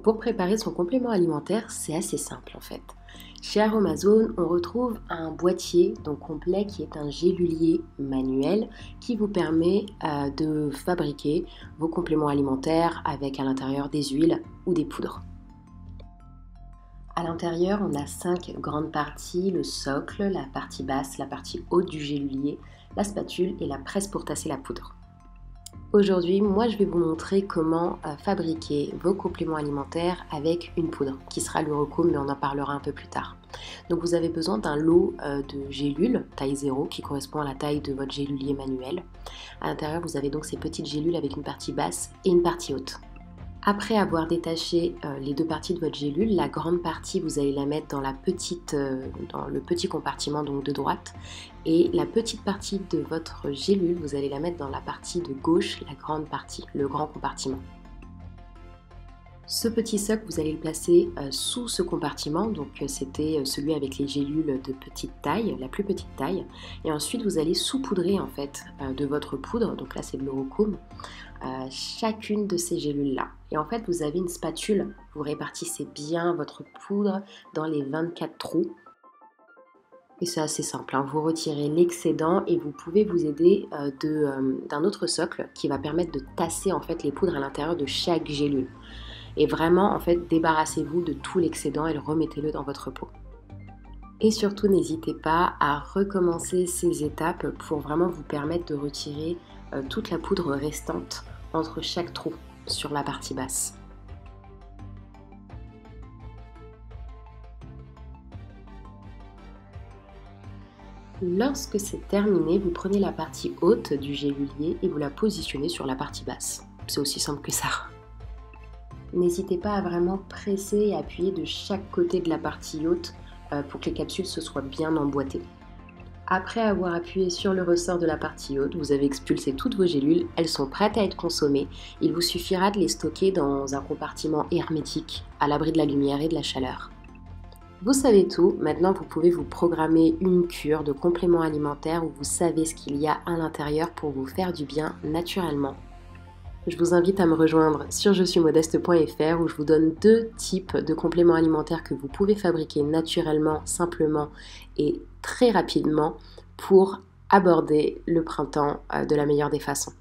Pour préparer son complément alimentaire, c'est assez simple en fait. Chez Aromazone, on retrouve un boîtier donc complet qui est un gélulier manuel qui vous permet de fabriquer vos compléments alimentaires avec à l'intérieur des huiles ou des poudres. À l'intérieur, on a 5 grandes parties, le socle, la partie basse, la partie haute du gélulier, la spatule et la presse pour tasser la poudre. Aujourd'hui, moi je vais vous montrer comment fabriquer vos compléments alimentaires avec une poudre qui sera l'Urocome, mais on en parlera un peu plus tard. Donc vous avez besoin d'un lot de gélules taille 0 qui correspond à la taille de votre gélulier manuel. À l'intérieur, vous avez donc ces petites gélules avec une partie basse et une partie haute. Après avoir détaché les deux parties de votre gélule, la grande partie, vous allez la mettre dans dans le petit compartiment donc de droite, et la petite partie de votre gélule, vous allez la mettre dans la partie de gauche, la grande partie, le grand compartiment. Ce petit socle, vous allez le placer sous ce compartiment, donc c'était celui avec les gélules de petite taille, la plus petite taille. Et ensuite, vous allez saupoudrer en fait de votre poudre, donc là c'est de l'Urocome, chacune de ces gélules-là. Et en fait, vous avez une spatule, vous répartissez bien votre poudre dans les 24 trous. Et c'est assez simple, hein. Vous retirez l'excédent et vous pouvez vous aider d'un autre socle qui va permettre de tasser en fait les poudres à l'intérieur de chaque gélule. Et vraiment, en fait, débarrassez-vous de tout l'excédent et remettez-le dans votre pot. Et surtout, n'hésitez pas à recommencer ces étapes pour vraiment vous permettre de retirer toute la poudre restante entre chaque trou sur la partie basse. Lorsque c'est terminé, vous prenez la partie haute du gélulier et vous la positionnez sur la partie basse. C'est aussi simple que ça. N'hésitez pas à vraiment presser et appuyer de chaque côté de la partie haute pour que les capsules se soient bien emboîtées. Après avoir appuyé sur le ressort de la partie haute, vous avez expulsé toutes vos gélules, elles sont prêtes à être consommées. Il vous suffira de les stocker dans un compartiment hermétique, à l'abri de la lumière et de la chaleur. Vous savez tout, maintenant vous pouvez vous programmer une cure de compléments alimentaires où vous savez ce qu'il y a à l'intérieur pour vous faire du bien naturellement. Je vous invite à me rejoindre sur je-suis-modeste.fr où je vous donne 2 types de compléments alimentaires que vous pouvez fabriquer naturellement, simplement et très rapidement pour aborder le printemps de la meilleure des façons.